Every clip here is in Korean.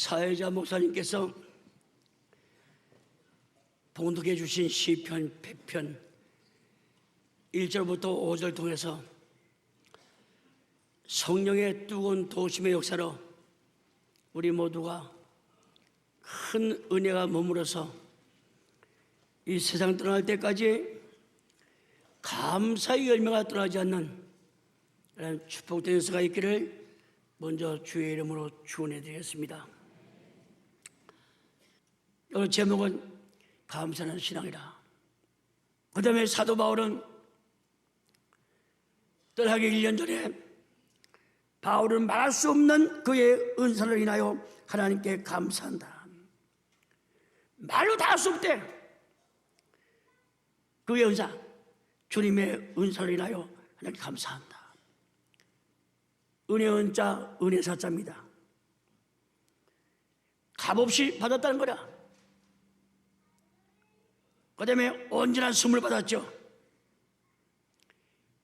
사회자 목사님께서 봉독해 주신 시편 100편 1절부터 5절 통해서 성령의 뜨거운 도심의 역사로 우리 모두가 큰 은혜가 머물어서 이 세상 떠날 때까지 감사의 열매가 떠나지 않는 그런 축복된 역사가 있기를 먼저 주의 이름으로 축원해 드리겠습니다. 오늘 제목은 감사하는 신앙이라. 그 다음에 사도 바울은 떠나기 1년 전에 바울은 말할 수 없는 그의 은사를 인하여 하나님께 감사한다. 말로 다 할 수 없대. 그의 은사, 주님의 은사를 인하여 하나님께 감사한다. 은혜 은자, 은혜 사자입니다. 값없이 받았다는 거라. 그 다음에 온전한 선물 받았죠.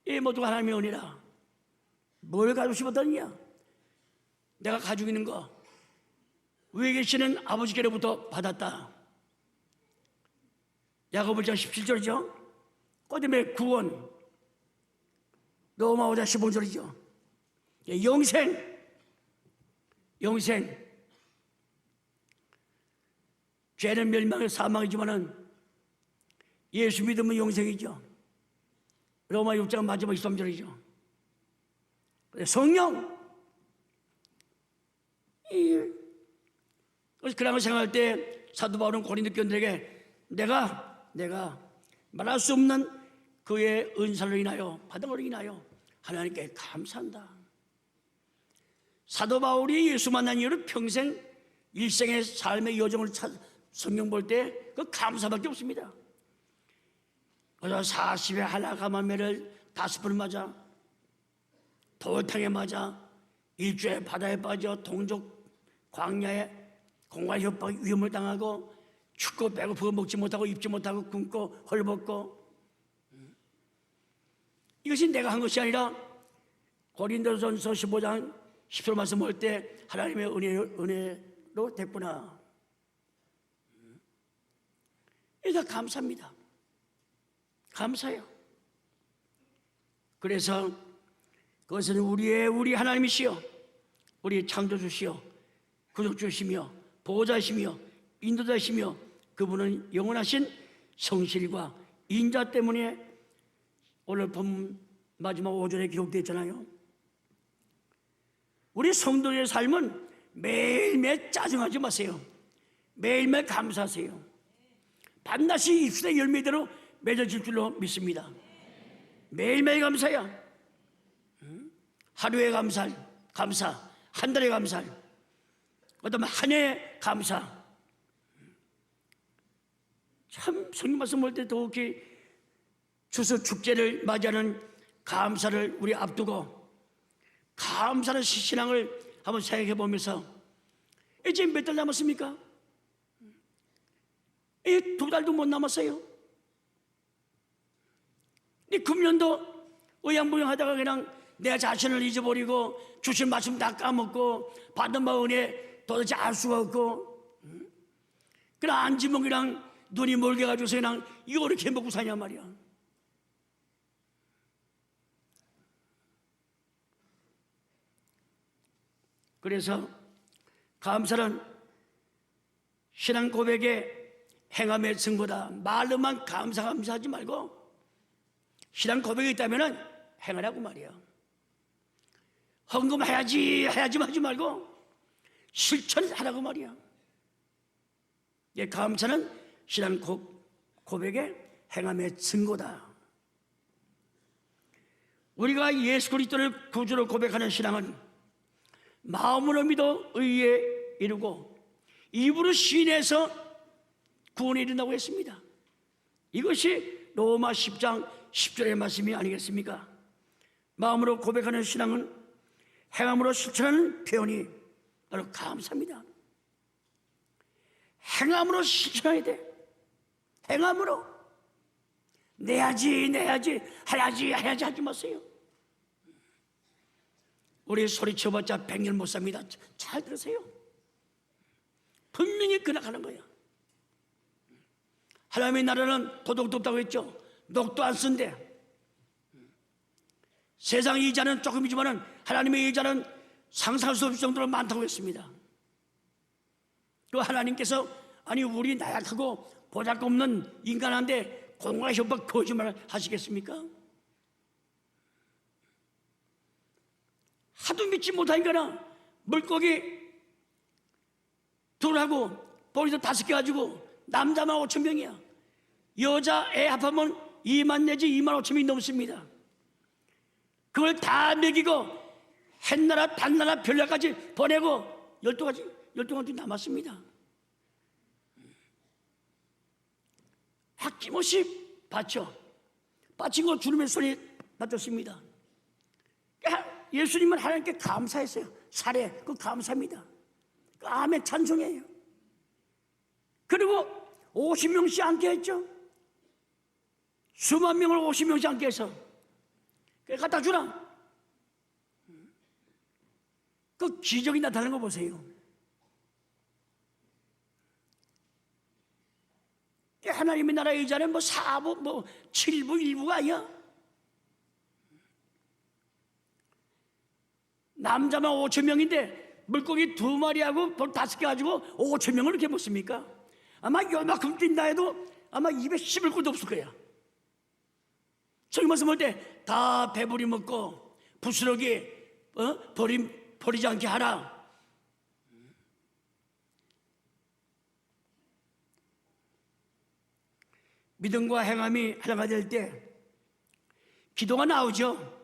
이 모두가 하나님의 은혜라. 뭘 값없이 받았느냐? 내가 가지고 있는 거 위에 계시는 아버지께로부터 받았다. 야고보 1장 17절이죠. 그 다음에 구원, 로마 5장 15절이죠. 영생. 죄는 멸망의 사망이지만은 예수 믿으면 영생이죠. 로마 6장 마지막 23절이죠. 성령. 그래서 그랑을 생각할 때 사도 바울은 고린도 교인들에게 내가 말할 수 없는 그의 은사를 인하여 받은 것을 인하여 하나님께 감사한다. 사도 바울이 예수 만난 이후로 평생 일생의 삶의 여정을 성경 볼 때 그 감사밖에 없습니다. 그래서 40에 한라가마매를 5번 맞아, 돌탕에 맞아, 일주에 바다에 빠져, 동족 광야에 공갈 협박 위험을 당하고, 춥고 배고프고 먹지 못하고 입지 못하고 굶고 헐벗고. 이것이 내가 한 것이 아니라 고린도전서 15장 10절 말씀 볼 때 하나님의 은혜로 됐구나. 이게 감사합니다. 감사해요. 그래서 그것은 우리 하나님이시여, 우리 창조주시여, 구속주시며 보호자시며 인도자시며 그분은 영원하신 성실과 인자 때문에 오늘 본 마지막 5절에 기록되어 있잖아요. 우리 성도의 삶은 매일매일 짜증하지 마세요. 매일매일 감사하세요. 반드시 입술의 열매대로 맺어질 줄로 믿습니다. 매일매일 감사야. 하루에 감사, 한 달에 감사, 그다음에 한 해에 감사. 참 성경 말씀 볼 때 더욱이 추수 축제를 맞이하는 감사를 우리 앞두고 감사는 신앙을 한번 생각해 보면서 이제 몇 달 남았습니까? 이 2달도 못 남았어요. 이 금년도 의양부양하다가 그냥 내 자신을 잊어버리고 주신 말씀 다 까먹고 받은 바 은혜 도대체 알 수가 없고 그냥 앉으면 그냥 눈이 멀게 가지고서 그냥 이거 이렇게 먹고 사냐 말이야. 그래서 감사는 신앙 고백의 행함의 증거다. 말로만 감사하지 말고 신앙 고백이 있다면 행하라고 말이야. 헌금해야지 하지 말고 실천하라고 말이야. 감사는 신앙 고백의 행함의 증거다. 우리가 예수 그리스도를 구주로 고백하는 신앙은 마음으로 믿어 의에 이르고 입으로 시인해서 구원에 이른다고 했습니다. 이것이 로마 10장 10절의 말씀이 아니겠습니까? 마음으로 고백하는 신앙은 행함으로 실천하는 표현이 바로 감사합니다. 행함으로 실천해야 돼. 행함으로. 내야지 해야지 하지 마세요. 우리 소리쳐봤자 100년 못 삽니다. 잘 들으세요. 분명히 그나가는 거야. 하나님의 나라는 도덕도 없다고 했죠. 녹도 안 쓴대. 세상의 이자는 조금이지만 하나님의 이자는 상상할 수 없을 정도로 많다고 했습니다. 또 하나님께서 아니 우리 나약하고 보잘것없는 인간한테 공과 협박 거짓말 하시겠습니까? 하도 믿지 못하니까 물고기 둘하고 보리도 5개 가지고 남자만 5,000명이야. 여자 애 합하면 2만 내지 2만 5천 명이 넘습니다. 그걸 다 먹이고 햇나라 달나라 별나라까지 보내고 12가지 남았습니다. 아낌없이 바친 거 주님의 손에 받았습니다. 예수님은 하나님께 감사했어요. 사례, 그 감사합니다. 그 아멘 찬송이에요. 그리고 50명씩 앉게 했죠. 수만 명을 50명씩 앉게 해서 갖다 주라. 그 기적이 나타나는 거 보세요. 하나님의 나라의 의자는 뭐 4부, 뭐 7부, 1부가 아니야. 남자만 5,000명인데 물고기 2마리하고 볼 5개 가지고 5,000명을 이렇게 먹습니까? 아마 요만큼 뛴다 해도 아마 입에 씹을 것도 없을 거야. 저기 말씀 볼 때 다 배부리 먹고 부스러기 버리지 않게 하라. 믿음과 행함이 하나가 될 때 기도가 나오죠.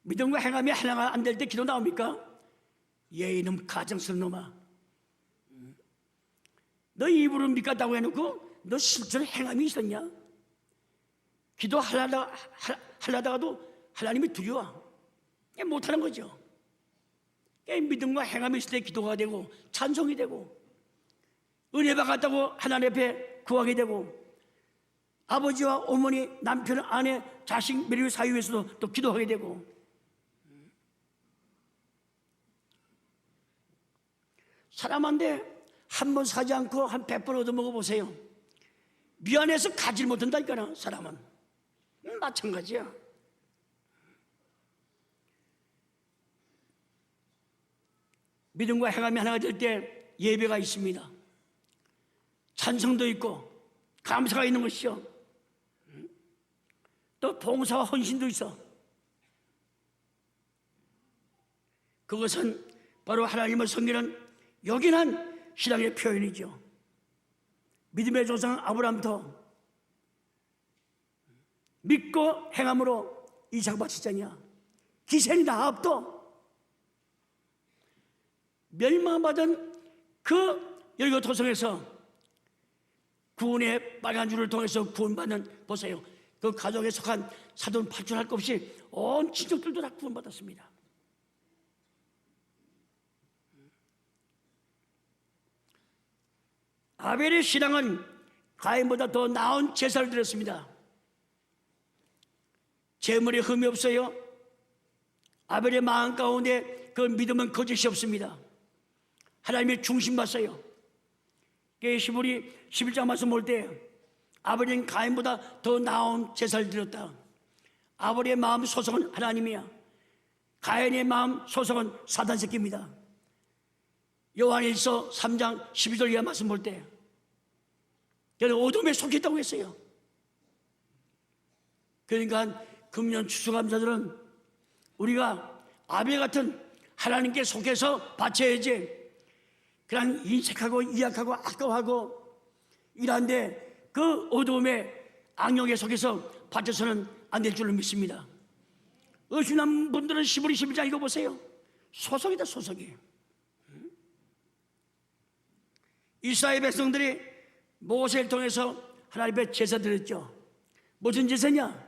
믿음과 행함이 하나가 안 될 때 기도 나옵니까? 이놈 가정스러운 놈아, 너 입으로 믿겠다고 해놓고 너 실제로 행함이 있었냐? 기도하려다가도 하나님이 두려워. 못하는 거죠. 믿음과 행함이 있을 때 기도가 되고 찬송이 되고 은혜 받았다고 하나님 앞에 구하게 되고 아버지와 어머니, 남편, 아내, 자식, 매일 사유 위해서도 또 기도하게 되고 사람한테 한 번 사지 않고 한 100번 얻어먹어 보세요. 미안해서 가지 못한다니까 사람은. 마찬가지야. 믿음과 행함이 하나가 될 때 예배가 있습니다. 찬성도 있고 감사가 있는 것이요. 또 봉사와 헌신도 있어. 그것은 바로 하나님을 섬기는 요긴한 신앙의 표현이죠. 믿음의 조상 아브라함도 믿고 행함으로 이삭 바치자냐. 기생이 라합도 멸망받은 그 여리고 도성에서 구원의 빨간 줄을 통해서 구원받는, 보세요. 그 가족에 속한 사돈 팔촌 할 것 없이 온 친척들도 다 구원받았습니다. 아벨의 신앙은 가인보다 더 나은 제사를 드렸습니다. 재물에 흠이 없어요. 아벨의 마음 가운데 그 믿음은 거짓이 없습니다. 하나님의 중심 봤어요. 히브리 11장 말씀 볼 때 아벨은 가인보다 더 나은 제사를 드렸다. 아벨의 마음 소속은 하나님이야. 가인의 마음 소속은 사단 새끼입니다. 요한일서 3장 12절 이하 말씀 볼 때 저는 어둠에 속했다고 했어요. 그러니까 금년 추수감사들은 우리가 아벨 같은 하나님께 속해서 바쳐야지, 그냥 인색하고 이약하고 아까워하고 이란데 그 어두움의 악령에 속해서 바쳐서는 안 될 줄로 믿습니다. 의심난 분들은 히브리 11장 읽어보세요. 소속이다, 소속이. 이스라엘 백성들이 모세를 통해서 하나님 앞에 제사 드렸죠. 무슨 제사냐?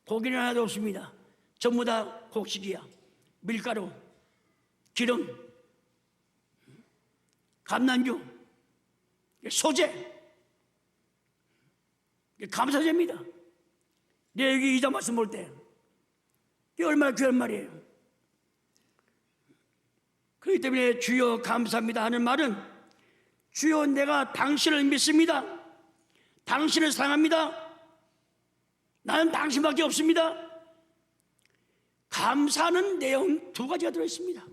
고기는 하나도 없습니다. 전부 다 곡식이야. 밀가루, 기름, 감난주, 소재, 감사제입니다. 내 여기 이자 말씀 볼 때 이게 얼마나 귀한 말이에요. 그렇기 때문에 주여 감사합니다 하는 말은 주여 내가 당신을 믿습니다. 당신을 사랑합니다. 나는 당신밖에 없습니다. 감사하는 내용 두 가지가 들어있습니다.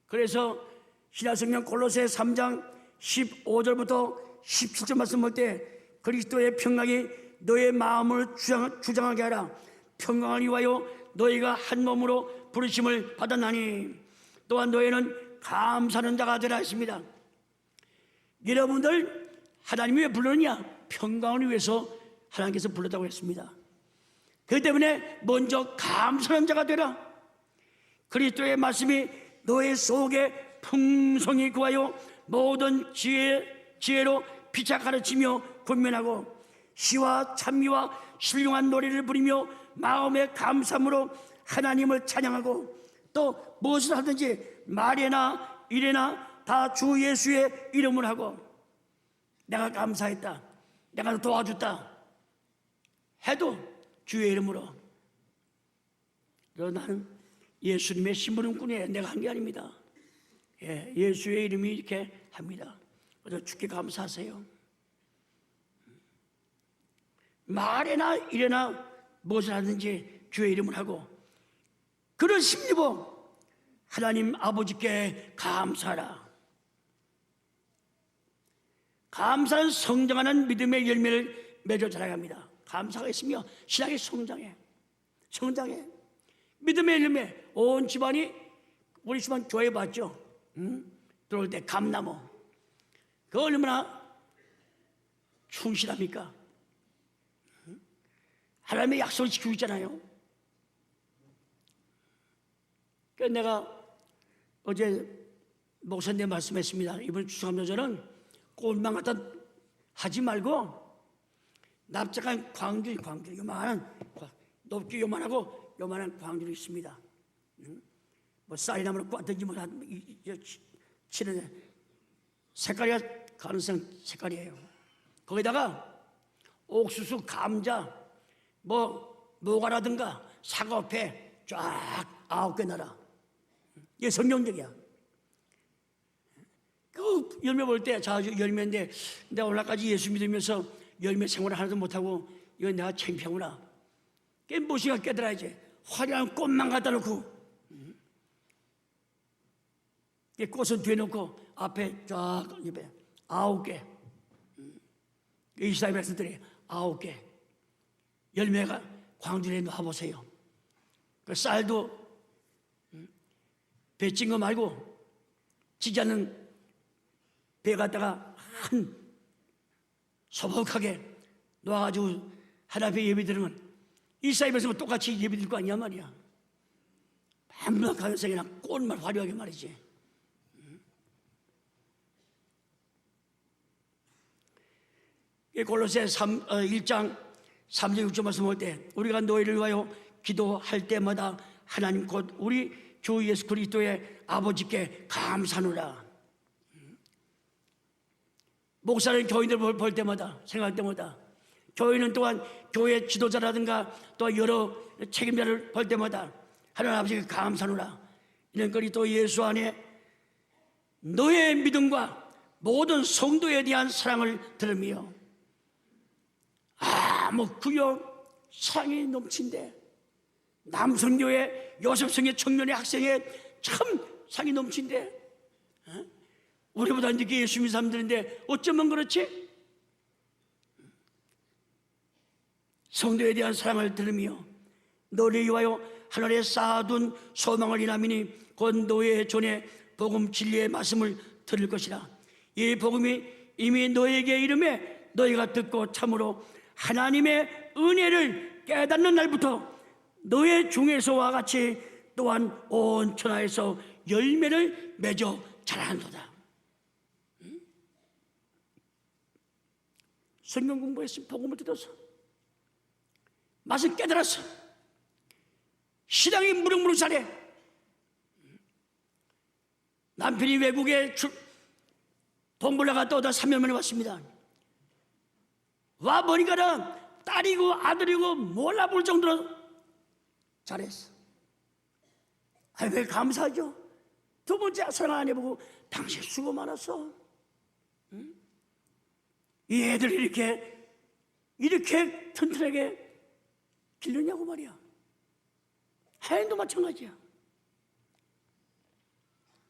그래서 신약성경 골로새 3장 15절부터 17절 말씀 볼 때 그리스도의 평강이 너의 마음을 주장하게 하라. 평강을 위하여 너희가 한 몸으로 부르심을 받았나니 또한 너희는 감사하는 자가 되라 했습니다. 여러분들 하나님이 왜 불렀느냐? 평강을 위해서 하나님께서 불렀다고 했습니다. 그렇기 때문에 먼저 감사하는 자가 되라. 그리스도의 말씀이 너의 속에 풍성히 구하여 모든 지혜로 피차 가르치며 권면하고 시와 찬미와 신령한 노래를 부리며 마음의 감사함으로 하나님을 찬양하고 또 무엇을 하든지 말이나 일이나 다 주 예수의 이름을 하고 내가 감사했다, 내가 도와줬다 해도 주의 이름으로. 나는 예수님의 심부름꾼이에요. 내가 한 게 아닙니다. 예수의 이름이 이렇게 합니다. 그래서 주께 감사하세요. 말이나 일이나 무엇을 하든지 주의 이름을 하고 그런 심리로 하나님 아버지께 감사하라. 감사는 성장하는 믿음의 열매를 맺어 자라갑니다. 감사가 있으며 신앙이 성장해. 믿음의 열매. 온 집안이, 우리 집안 교회 봤죠? 들어올 때 감나무. 그 얼마나 충실합니까? 하나님의 약속을 지키고 있잖아요. 그래서 내가 어제 목사님께 말씀했습니다. 이번 추수감사절은 꼴망 갖다 하지 말고 납작한 광줄, 요만한, 높게 요만하고 요만한 광줄이 있습니다. 뭐 쌀나무를 꽈든지 뭐 치는 색깔이 가능성 색깔이에요. 거기다가 옥수수, 감자, 모가라든가 사과배 쫙 9개 넣어라. 이게 성경적이야. 그 열매 볼 때 자주 열매인데 내가 오늘까지 예수 믿으면서 열매 생활을 하나도 못하고 이건 내가 창피하구나. 그게 무엇인가 깨달아야지. 화려한 꽃만 갖다 놓고 꽃은 뒤에 놓고 앞에 쫙 입에 9개. 이스라엘 백성들이 9개 열매가 광준에 놔보세요. 그 쌀도 배 찐 거 말고 찌지 않는 배 갖다가 한 소복하게 놓아가지고 하나님 예배 드리면 이스라엘 백성은 똑같이 예배 드릴 거 아니야 말이야. 아무나 가능성이나 꽃만 화려하게 말이지. 골로새 1장 3절 6절 말씀 볼 때 우리가 너희를 위하여 기도할 때마다 하나님 곧 우리 주 예수 그리스도의 아버지께 감사하노라. 목사를 교인들 볼 때마다 생각할 때마다 교인은 또한 교회 지도자라든가 또 여러 책임자를 볼 때마다 하나님 아버지께 감사하노라. 이는 그리스도 예수 안에 너의 믿음과 모든 성도에 대한 사랑을 들으며 구역 사랑이 넘친데 남성교회 요셉성의 청년의 학생의 참 사랑이 넘친데 우리보다 늦게 예수 믿는 사람들인데 어쩌면 그렇지? 성도에 대한 사랑을 들으며 너를 위하여 하늘에 쌓아둔 소망을 인하미니 곧 너의 존의 복음 진리의 말씀을 들을 것이라. 이 복음이 이미 너에게 이름에 너희가 듣고 참으로 하나님의 은혜를 깨닫는 날부터 너의 중에서와 같이 또한 온 천하에서 열매를 맺어 자라는도다. 성경 공부했어. 복음을 들어서 맛을 깨달았어. 신앙이 무럭무럭 자래. 남편이 외국에 돈 벌러 갔다 오다 3년 만에 왔습니다. 와보니까는 딸이고 아들이고 몰라볼 정도로 잘했어. 왜 감사하죠? 두 번째 사랑 안 해보고 당신 수고 많았어. 응? 이 애들 이렇게 튼튼하게 길렀냐고 말이야. 하인도 마찬가지야.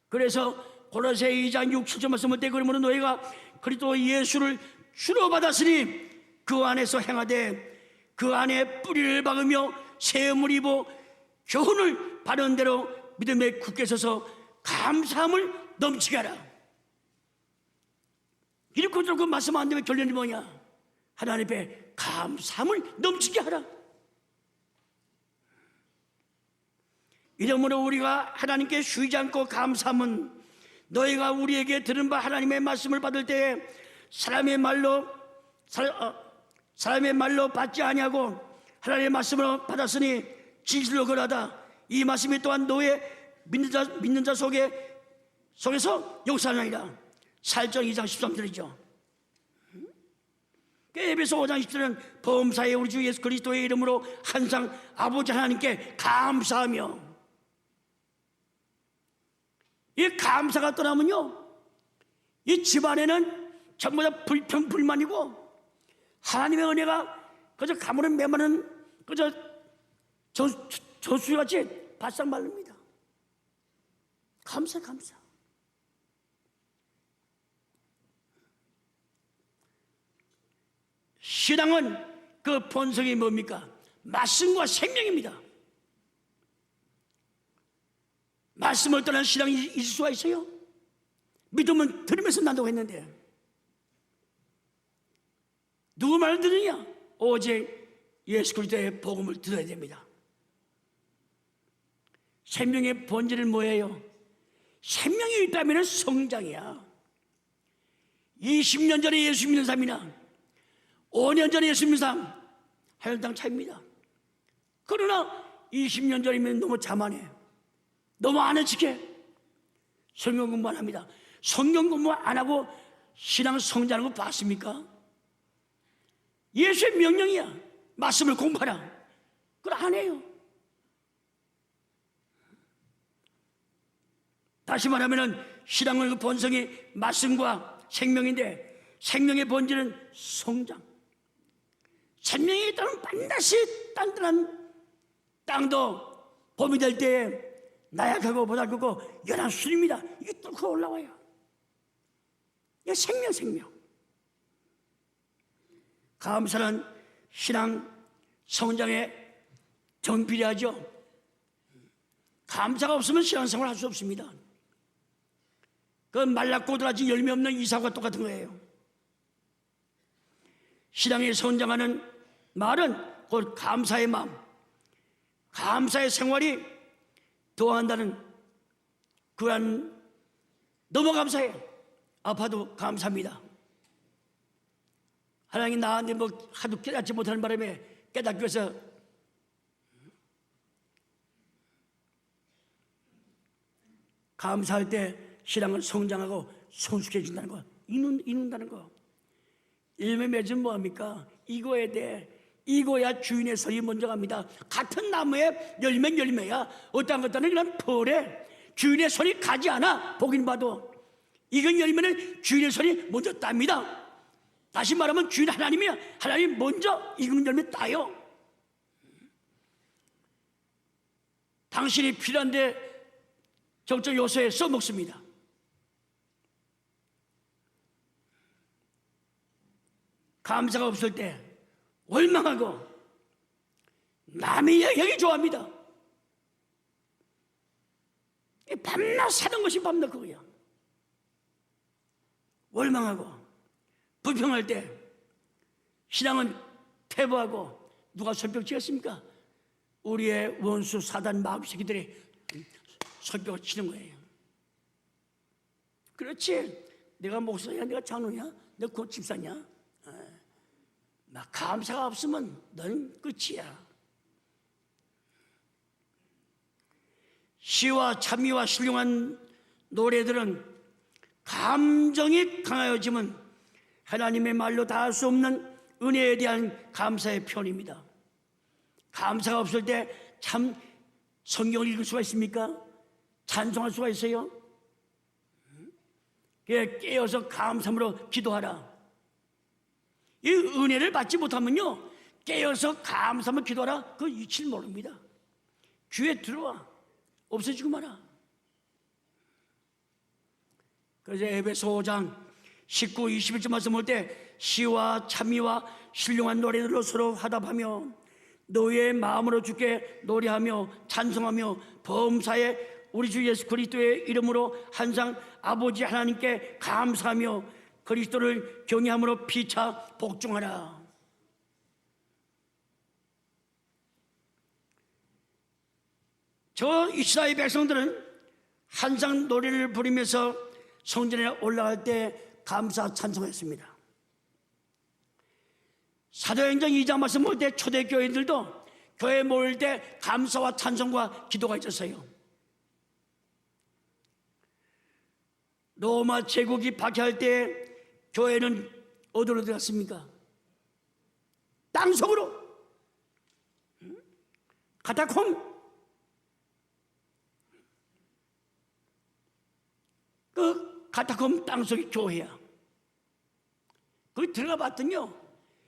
그래서 고로새 2장 6, 7절 말씀을 때 그러므로 너희가 그리스도 예수를 주로 받았으니 그 안에서 행하되 그 안에 뿌리를 박으며 세움을 입어 교훈을 바른 대로 믿음에 굳게 서서 감사함을 넘치게 하라. 이렇게 저렇게 말씀 안 되면 결론이 뭐냐? 하나님 앞에 감사함을 넘치게 하라. 이러므로 우리가 하나님께 쉬지 않고 감사함은 너희가 우리에게 들은 바 하나님의 말씀을 받을 때에 사람의 말로 받지 아니하고 하나님의 말씀으로 받았으니 진실로 그러하다. 이 말씀이 또한 너의 믿는 자 속에서 역사하나이다. 사일장 2장 13절이죠. 에베소 5장 10절은 범사에 우리 주 예수 그리스도의 이름으로 항상 아버지 하나님께 감사하며, 이 감사가 떠나면요, 이 집안에는 전부 다 불평 불만이고 하나님의 은혜가 그저 가물은 메마른 그저 저수같이 바싹 마릅니다. 감사. 신앙은 그 본성이 뭡니까? 말씀과 생명입니다. 말씀을 떠난 신앙이 있을 수가 있어요? 믿음은 들으면서 난다고 했는데 누구 말을 들으냐? 오직 예수 그리스도의 복음을 들어야 됩니다. 생명의 본질은 뭐예요? 생명이 있다면 성장이야. 20년 전에 예수 믿는 사람이나 5년 전에 예수 믿는 사람 하늘당 차이입니다. 그러나 20년 전이면 너무 자만해, 너무 아는 척해, 성경 공부 안 합니다. 성경 공부 안 하고 신앙 성장하는 거 봤습니까? 예수의 명령이야. 말씀을 공부하라. 그걸 안 해요. 다시 말하면 신앙의 그 본성이 말씀과 생명인데 생명의 본질은 성장. 생명이 있다면 반드시 단단한 땅도 봄이 될 때에 나약하고 보잘것고 연한 수입니다. 이게 뚫고 올라와요. 이게 생명. 감사는 신앙 성장에 정필하죠. 감사가 없으면 신앙생활 할 수 없습니다. 그 말랐고드라지 열매 없는 이삭과 똑같은 거예요. 신앙에 성장하는 말은 곧 감사의 마음, 감사의 생활이 더한다는 그한 너무 감사해요. 아파도 감사합니다. 하나님이 나한테 뭐 하도 깨닫지 못하는 바람에 깨닫기 위해서 감사할 때 신앙은 성장하고 성숙해진다는 거, 이룬다는 거. 열매 맺으면 뭐합니까? 이거에 대해 이거야 주인의 손이 먼저 갑니다. 같은 나무에 열매야 어떤 것들은 그냥 벌에 주인의 손이 가지 않아. 보긴 봐도 익은 열매는 주인의 손이 먼저 땁니다. 다시 말하면 주인 하나님이야. 하나님 먼저 익은 열매 따요. 당신이 필요한데 적적 요소에 써먹습니다. 감사가 없을 때 원망하고 남의 이야기하기 좋아합니다. 밤낮 사는 것이 밤낮 그거야. 원망하고 불평할 때 신앙은 퇴보하고 누가 설벽 지었습니까? 우리의 원수 사단 마귀새끼들이 설벽을 치는 거예요. 그렇지, 내가 목사냐, 내가 장로냐, 내가 곧 집사냐, 막 감사가 없으면 너는 끝이야. 시와 찬미와 신령한 노래들은 감정이 강하여지면 하나님의 말로 다 할 수 없는 은혜에 대한 감사의 표현입니다. 감사가 없을 때 참 성경을 읽을 수가 있습니까? 찬송할 수가 있어요? 깨어서 감사함으로 기도하라. 이 은혜를 받지 못하면요, 깨어서 감사함으로 기도하라, 그 이치를 모릅니다. 귀에 들어와 없어지고 말아. 그래서 에베소 5장 19, 21절 말씀 볼 때 시와 찬미와 신령한 노래들로 서로 화답하며 너희의 마음으로 주께 노래하며 찬송하며 범사에 우리 주 예수 그리스도의 이름으로 항상 아버지 하나님께 감사하며 그리스도를 경외함으로 피차 복종하라. 저 이스라엘 백성들은 항상 노래를 부르면서 성전에 올라갈 때 감사 찬송했습니다. 사도행전 2장 말씀 볼 때 초대교인들도 교회에 모일 때 감사와 찬송과 기도가 있었어요. 로마 제국이 박해할 때 교회는 어디로 들어갔습니까? 땅속으로, 카타콤, 그 카타콤 땅속이 교회야. 거기 들어가 봤더니요,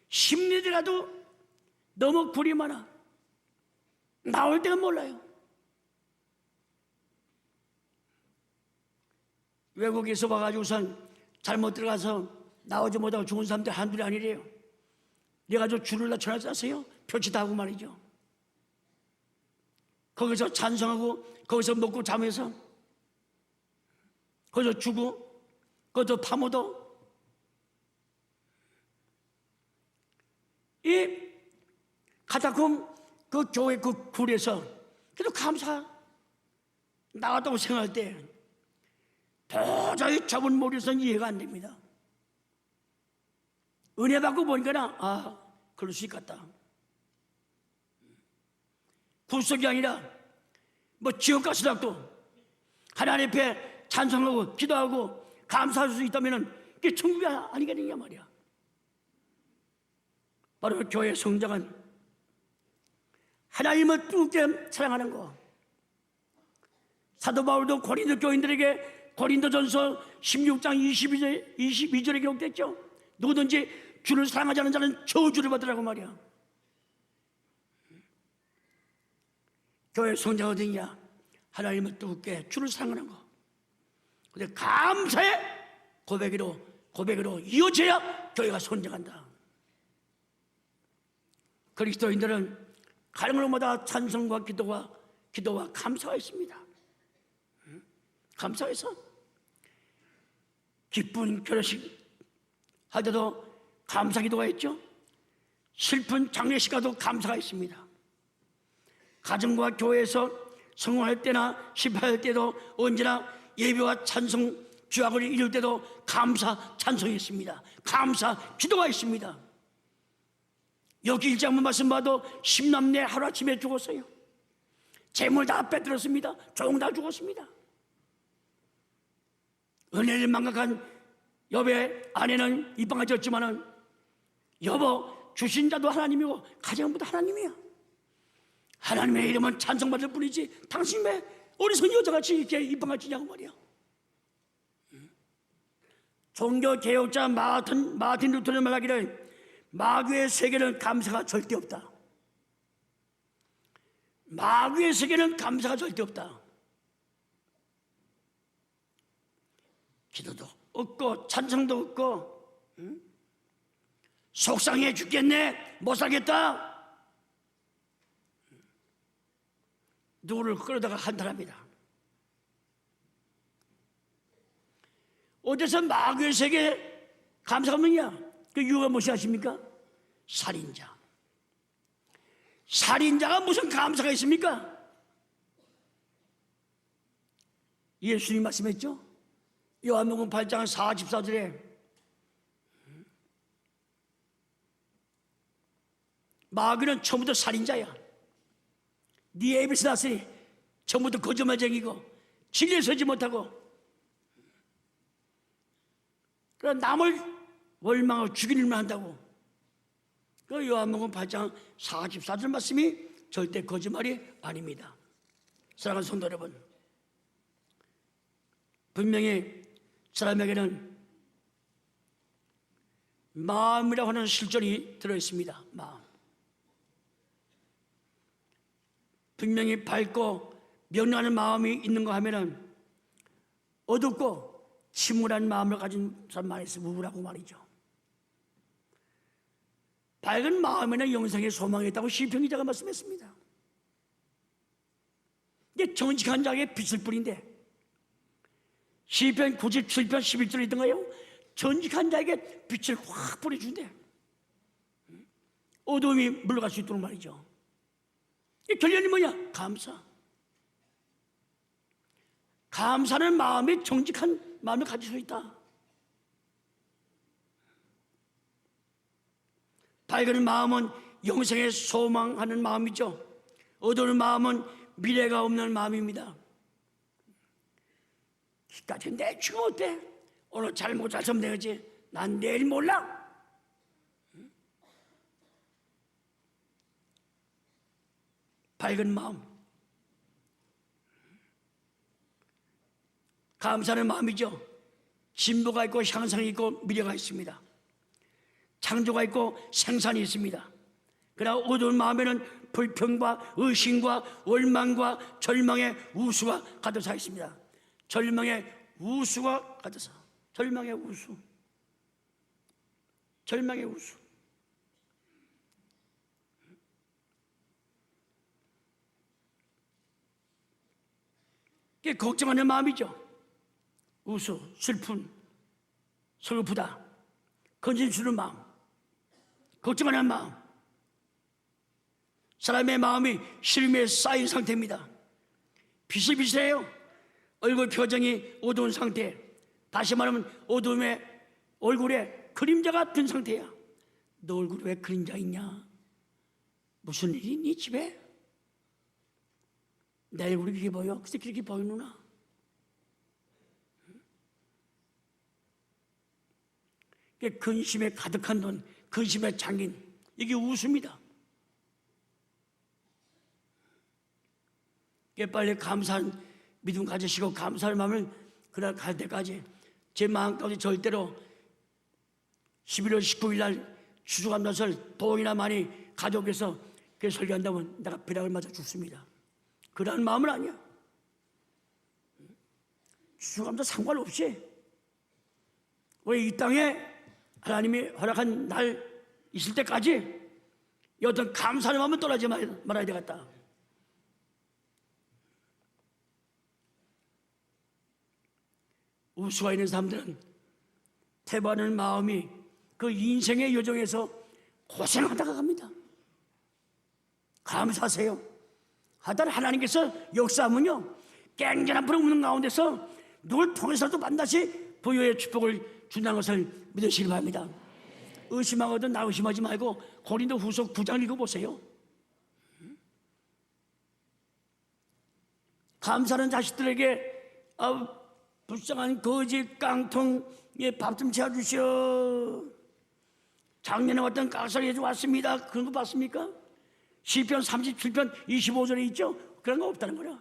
심리더라도 너무 굴이 많아. 나올 때가 몰라요. 외국에서 와가지고선 잘못 들어가서 나오지 못하고 죽은 사람들 한둘이 아니래요. 내가 저 줄을 낮춰놨어요. 표치 다 하고 말이죠. 거기서 찬송하고 거기서 먹고 자면서 거기서 주고 거기서 파묻어. 이 카타콤 그 교회 그 굴에서 그래도 감사 나갔다고 생각할 때 도저히 좁은 머리에서는 이해가 안 됩니다. 은혜 받고 보니까 그럴 수 있겠다. 구속이 아니라 뭐 지옥 가시락도 하나님 앞에 찬송하고 기도하고 감사할 수 있다면 그게 천국이 아니겠느냐 말이야. 바로 교회 성장은 하나님을 뜨겁게 사랑하는 거. 사도 바울도 고린도 교인들에게 고린도전서 16장 22절에 기록됐죠. 누구든지 주를 사랑하지 않는 자는 저주를 받으라고 말이야. 교회 성장 어디냐? 하나님을 뜨겁게 주를 사랑하는 거. 근데 감사의 고백으로 이어져야 교회가 성장한다. 그리스도인들은 가는 곳마다 찬송과 기도와 감사가 있습니다. 감사해서 기쁜 결혼식 할 때도 감사 기도가 있죠. 슬픈 장례식 가도 감사가 있습니다. 가정과 교회에서 성공할 때나 실패할 때도 언제나 예배와 찬송 주약을 이룰 때도 감사 찬송이 있습니다. 감사 기도가 있습니다. 여기 1장만 말씀 봐도 10남매 하루아침에 죽었어요. 재물 다 빼들었습니다. 종 다 죽었습니다. 은혜를 망각한 여배 아내는 입방아졌지만은 여보 주신 자도 하나님이고 가정부도 하나님이야. 하나님의 이름은 찬송받을 뿐이지 당신 왜 어리석은 여자같이 이렇게 입방아지냐고 말이야. 종교개혁자 마틴 루터는 말하기를 마귀의 세계는 감사가 절대 없다. 마귀의 세계는 감사가 절대 없다. 기도도 없고 찬송도 없고 속상해 죽겠네 못 살겠다. 누구를 끌어다가 한탄합니다. 어디서 마귀의 세계에 감사가 없느냐? 그 이유가 무엇이 아십니까? 살인자. 살인자가 무슨 감사가 있습니까? 예수님 말씀했죠? 요한복음 8장 44절에 마귀는 처음부터 살인자야. 네 입에서 났으니 처음부터 거짓말쟁이고 진리에 서지 못하고 그러나 남을 원망하고 죽이는 일만 한다고. 그 요한복음 8장 44절 말씀이 절대 거짓말이 아닙니다. 사랑하는 성도 여러분, 분명히 사람에게는 마음이라고 하는 실존이 들어있습니다. 마음. 분명히 밝고 명랑한 마음이 있는가 하면은 어둡고 침울한 마음을 가진 사람 많이 있어 우울하고 말이죠. 밝은 마음에는 영생의 소망이 있다고 시편 기자가 말씀했습니다. 이게 정직한 자에게 빛을 뿐인데 시편 97편 11절에 있던가요? 정직한 자에게 빛을 확 뿌려준대. 어둠이 물러갈 수 있도록 말이죠. 이 결론이 뭐냐? 감사. 감사는 마음이 정직한 마음을 가질 수 있다. 밝은 마음은 영생에 소망하는 마음이죠. 어두운 마음은 미래가 없는 마음입니다. 기까지 내 죽으면 어때? 오늘 잘못 살면 되겠지. 난 내일 몰라. 밝은 마음, 감사하는 마음이죠. 진보가 있고 향상이 있고 미래가 있습니다. 창조가 있고 생산이 있습니다. 그러나 어두운 마음에는 불평과 의심과 원망과 절망의 우수가 가득 차 있습니다. 절망의 우수가 가득 차. 절망의 우수. 절망의 우수. 그게 걱정하는 마음이죠. 우수, 슬픈, 슬프다, 건진스러운 마음, 걱정하는 마음. 사람의 마음이 시름에 쌓인 상태입니다. 비실비실해요. 얼굴 표정이 어두운 상태. 다시 말하면 어두움에 얼굴에 그림자가 든 상태야. 너 얼굴에 왜 그림자 있냐? 무슨 일이 있니 집에? 내 얼굴이 그렇게 보여? 그때 그렇게 보이누나? 근심에 가득한 돈, 근심에 잠긴 이게 우수입니다. 빨리 감사한 믿음 가지시고 감사할 마음을 그날 갈 때까지 제 마음까지 절대로 11월 19일 날 추수감사절 돈이나 많이 가족에서 그 설교한다면 내가 벼락을 맞아 죽습니다. 그러한 마음은 아니야. 추수감사 상관없이 우리 이 땅에 하나님이 허락한 날 있을 때까지 이 어떤 감사의 마음은 떠나지 말아야 되겠다. 우수가 있는 사람들은 태반하는 마음이 그 인생의 여정에서 고생하다가 갑니다. 감사하세요. 하다가 하나님께서 역사하면요 깽전한 불을 없는 가운데서 누굴 통해서도 반드시 부여의 축복을 준다는 것을 믿으시기 바랍니다. 의심하거든 나 의심하지 말고 고린도 후서 9장 읽어보세요. 감사하는 자식들에게 불쌍한 거지 깡통에 밥 좀 채워주시오. 작년에 왔던 깍살이 왔습니다. 그런 거 봤습니까? 시편 37편 25절에 있죠? 그런 거 없다는 거야.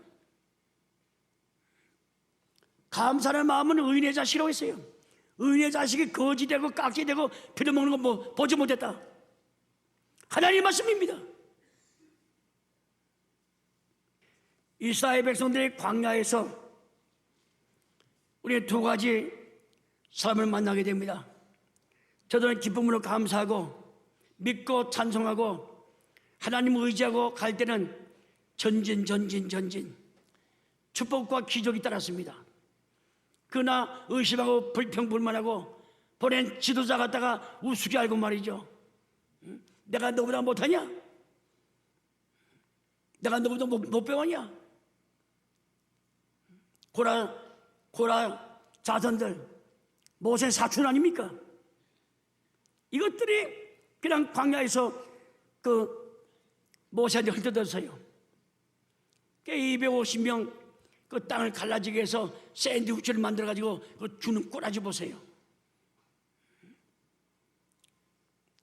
감사하는 마음은 의인의 자식이라고 했어요. 의인의 자식이 거지되고 깍지되고 빌어먹는 거 뭐 보지 못했다. 하나님의 말씀입니다. 이스라엘 백성들이 광야에서 우리 두 가지 사람을 만나게 됩니다. 저들은 기쁨으로 감사하고 믿고 찬송하고 하나님을 의지하고 갈 때는 전진 축복과 기적이 따랐습니다. 그러나 의심하고 불평불만하고 보낸 지도자 갖다가 우습게 알고 말이죠. 내가 너보다 못하냐? 내가 너보다 못 배웠냐? 고라 자손들 모세 사촌 아닙니까? 이것들이 그냥 광야에서 그 모세한테 헐뜯었어요. 250명 그 땅을 갈라지게 해서 샌드위치를 만들어가지고 그 주는 꼬라지 보세요.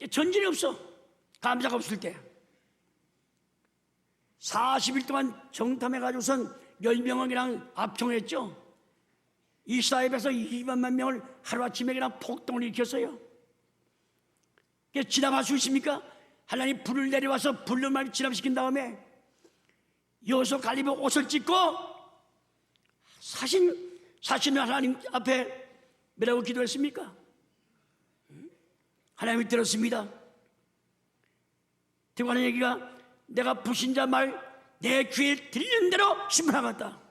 전진이 없어. 감사가 없을 때 40일 동안 정탐해가지고선 10명이랑 합청했죠. 이스라엘에서 20만 명을 하루아침에 그냥 폭동을 일으켰어요. 지나갈 수 있습니까? 하나님 불을 내려와서 불로 말 진압시킨 다음에 여호수아 갈렙이 옷을 찢고 사신을 하나님 앞에 뭐라고 기도했습니까? 하나님이 들었습니다. 그리고 하는 얘기가 내가 불신자 말 내 귀에 들리는 대로 심판하겠다.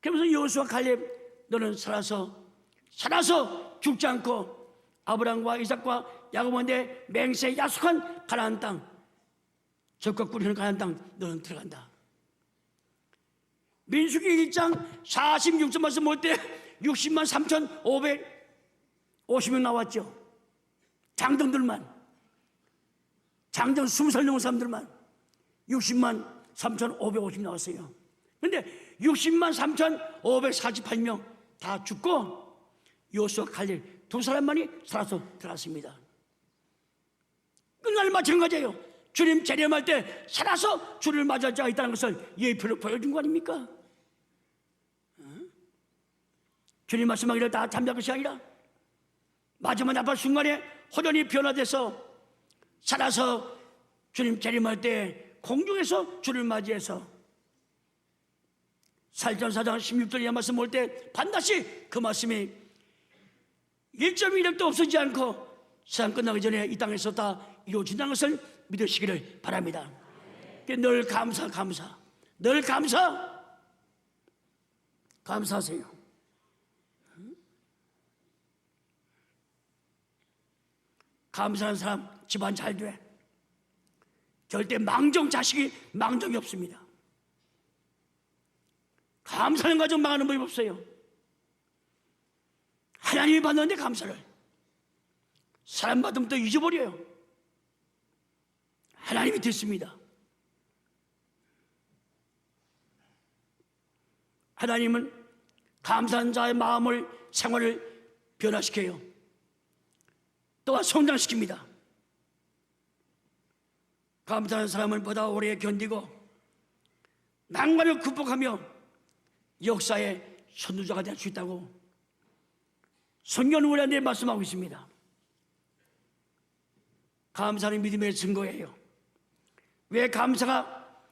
그러면서 여호수아 갈렙 너는 살아서 죽지 않고 아브라함과 이삭과 야곱한테 맹세에 약속한 가나안 땅, 적과 꿀이 흐르는 가나안 땅 너는 들어간다. 민수기 1장 46절 말씀 볼 때 60만 3,550명 나왔죠. 장정들만, 장정 20살 넘은 사람들만 60만 3,550 나왔어요. 그런데 60만 3,548명 다 죽고 여호수아 갈렙 두 사람만이 살아서 들어갔습니다. 끝날 마찬가지예요. 주님 재림할 때 살아서 주를 맞을 자가 있다는 것을 예표로 보여준 거 아닙니까? 주님 말씀하기를 다 잠잘 것이 아니라 마지막 나팔 순간에 호련히 변화돼서 살아서 주님 재림할 때 공중에서 주를 맞이해서 살전사장 16절의 말씀 볼 때 반드시 그 말씀이 1.1획도 없어지지 않고 세상 끝나기 전에 이 땅에서 다 이루어진다는 것을 믿으시기를 바랍니다. 늘 늘 감사하세요. 감사하는 사람 집안 잘 돼. 절대 자식이 망정이 없습니다. 감사하는 가정 망하는 법이 없어요. 하나님이 받는데 감사를 사람 받으면 또 잊어버려요. 하나님이 듣습니다. 하나님은 감사한 자의 마음을, 생활을 변화시켜요. 또한 성장시킵니다. 감사하는 사람을 보다 오래 견디고 난관을 극복하며 역사의 선두자가 될 수 있다고 성경은 우리한테 말씀하고 있습니다. 감사는 믿음의 증거예요. 왜 감사가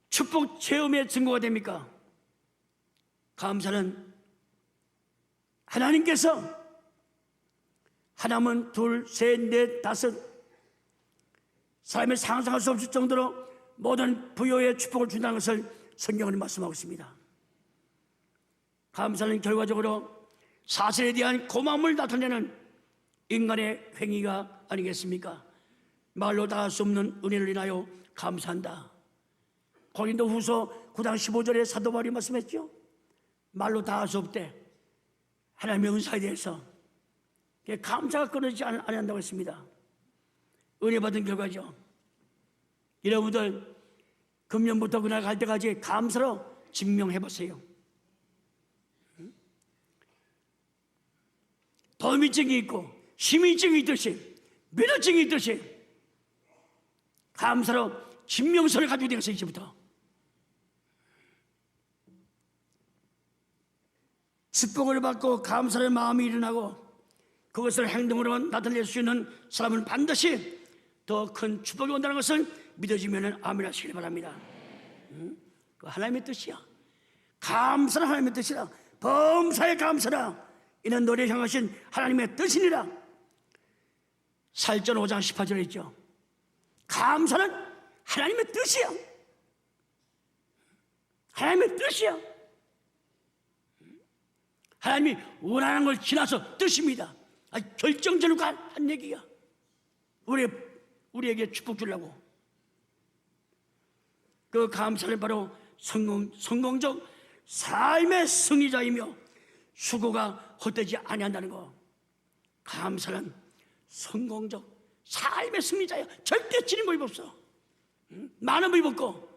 축복 체험의 증거가 됩니까? 감사는 하나님께서 하나면 둘, 셋, 넷, 다섯 사람이 상상할 수 없을 정도로 모든 부여의 축복을 준다는 것을 성경은 말씀하고 있습니다. 감사는 결과적으로 사실에 대한 고마움을 나타내는 인간의 행위가 아니겠습니까? 말로 다 할 수 없는 은혜를 인하여 감사한다. 고린도후서 9장 15절에 사도 바울이 말씀했죠. 말로 다 할 수 없대. 하나님의 은사에 대해서 감사가 끊어지지 않는다고 했습니다. 은혜 받은 결과죠. 여러분들 금년부터 그날 갈 때까지 감사로 증명해 보세요. 도민증이 있고 시민증이 있듯이 면허증이 있듯이 감사로 증명서를 가지고 되겠어요. 이제부터 축복을 받고 감사의 마음이 일어나고 그것을 행동으로 나타낼 수 있는 사람은 반드시 더 큰 축복이 온다는 것을 믿어지면 아멘 하시길 바랍니다. 그 하나님의 뜻이야. 감사는 하나님의 뜻이라. 범사에 감사라. 이는 너를 향하신 하나님의 뜻이니라. 살전 5장 18절에 있죠. 감사는 하나님의 뜻이야. 하나님의 뜻이야. 하나님이 원하는 걸 지나서 뜻입니다. 결정적으로 한 얘기야. 우리에게 축복 주려고. 그 감사는 바로 성공적 삶의 승리자이며 수고가 헛되지 아니한다는 거. 감사는 성공적 삶의 승리자야. 절대 지는 법이 없어. 많은 법이 없고.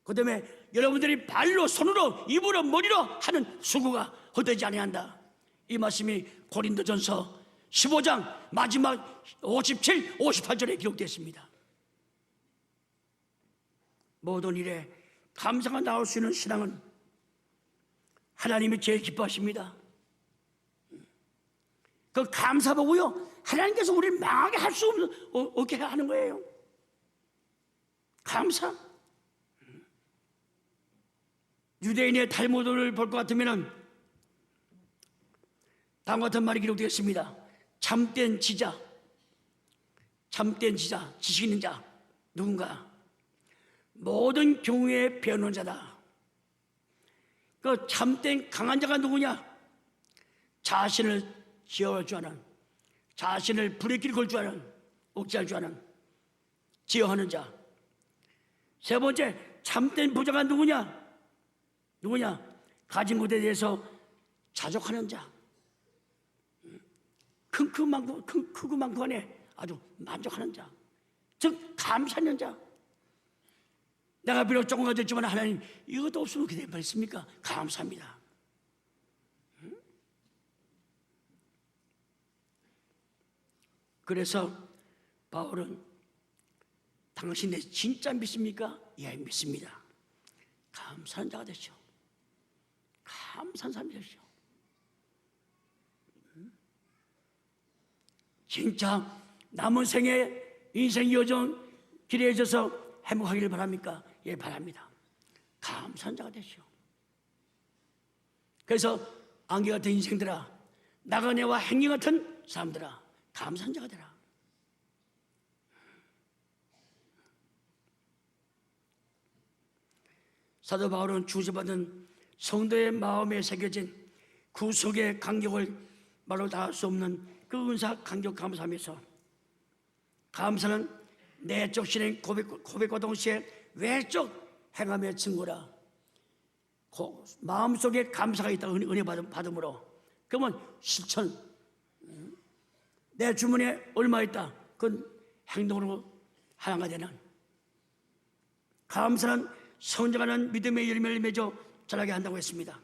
그 다음에 여러분들이 발로, 손으로, 입으로, 머리로 하는 수고가 헛되지 아니한다. 이 말씀이 고린도전서 15장 마지막 57, 58절에 기록되어 있습니다. 모든 일에 감사가 나올 수 있는 신앙은 하나님이 제일 기뻐하십니다. 그 감사 보고요, 하나님께서 우리를 망하게 할 수 없게 하는 거예요. 감사. 유대인의 탈무드를 볼 것 같으면 다음과 같은 말이 기록되어 있습니다. 참된 지자, 지식 있는 자, 누군가? 모든 경우의 변론자다. 그 참된 강한 자가 누구냐? 자신을 지어할 줄 아는, 자신을 불의 길 걸 줄 아는, 억제할 줄 아는, 지어하는 자. 세 번째, 참된 부자가 누구냐? 가진 것에 대해서 자족하는 자. 크고 많고 안에 아주 만족하는 자. 즉 감사하는 자. 내가 비록 조금 가졌지만 하나님 이것도 없으면 어떻게 되겠습니까? 감사합니다. 그래서 바울은 당신 내 진짜 믿습니까? 예, 믿습니다. 감사한 자가 되시오. 감사한 사람이 되시오. 진짜 남은 생에 인생 여정 길에 있어서 행복하기를 바랍니까? 예, 바랍니다. 감사한 자가 되시오. 그래서 안개 같은 인생들아, 나그네와 행위 같은 사람들아, 감사한 자가 되라. 사도 바울은 주시받은 성도의 마음에 새겨진 구속의 간격을 말로 다 할 수 없는 그 은사 간격 감사하면서, 감사는 내적 신행 고백과 동시에 외적 행함의 증거라. 마음속에 감사가 있다, 은혜 받음으로. 그러면 실천, 내 주머니에 얼마 있다, 그건 행동으로 하나가 되는. 감사는 성장하는 믿음의 열매를 맺어 자라게 한다고 했습니다.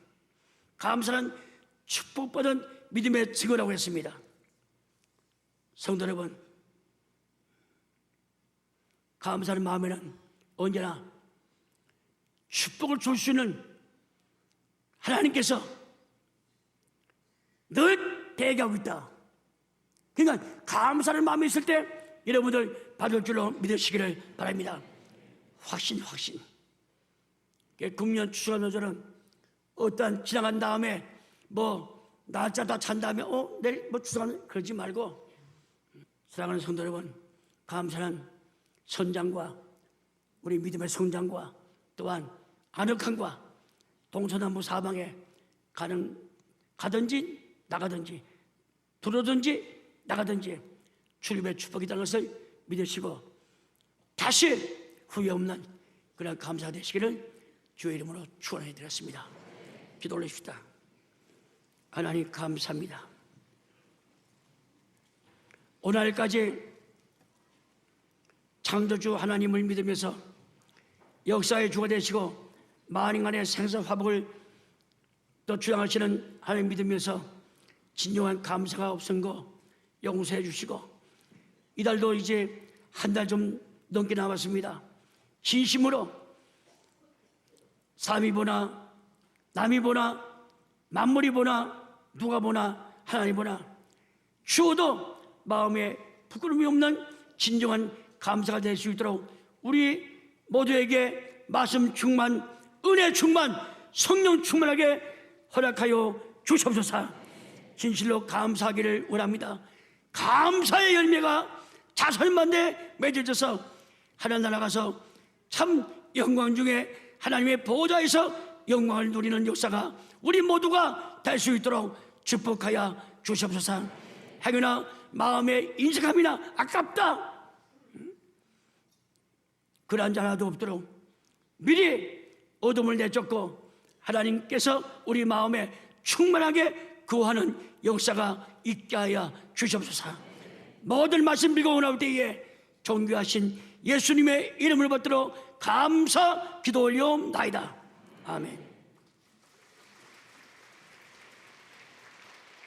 감사는 축복받은 믿음의 증거라고 했습니다. 성도 여러분, 감사하는 마음에는 언제나 축복을 줄 수 있는 하나님께서 늘 대기하고 있다. 그러니까 감사하는 마음이 있을 때 여러분들 받을 줄로 믿으시기를 바랍니다. 확신. 금년 추수감사절은 어떤 지나간 다음에 날짜 다 찬 다음에 내일 추수감, 그러지 말고, 사랑하는 성도 여러분, 감사는 선장과 우리 믿음의 성장과 또한 안역함과 동서남북 사방에 가든지 나가든지 들어오든지 나가든지 출입의 축복이라는 것을 믿으시고 다시 후회 없는 그런 감사가 되시기를 주의 이름으로 축원해 드렸습니다. 기도 올리십시다. 하나님 감사합니다. 오늘까지 창조주 하나님을 믿으면서 역사의 주가 되시고 만인간의 생사 화복을 또 주장하시는 하나님 믿으면서 진정한 감사가 없은 거 용서해 주시고, 이달도 이제 한 달 좀 넘게 남았습니다. 진심으로 사람이 보나 남이 보나 만물이 보나 누가 보나 하나님 보나 주어도 마음에 부끄러움이 없는 진정한 감사가 될 수 있도록 우리 모두에게 말씀 충만, 은혜 충만, 성령 충만하게 허락하여 주시옵소서. 진실로 감사하기를 원합니다. 감사의 열매가 자설만대 맺어져서 하나님 나라 가서 참 영광 중에 하나님의 보좌에서 영광을 누리는 역사가 우리 모두가 될 수 있도록 축복하여 주시옵소서. 행여나 마음에 인색함이나 아깝다 그러한 자 하나도 없도록 미리 어둠을 내쫓고 하나님께서 우리 마음에 충만하게 거하는 역사가 있게 하여 주시옵소서. 모든 말씀 빌고 원할 때에 존귀하신 예수님의 이름을 받들어 감사 기도 올리옵나이다. 아멘.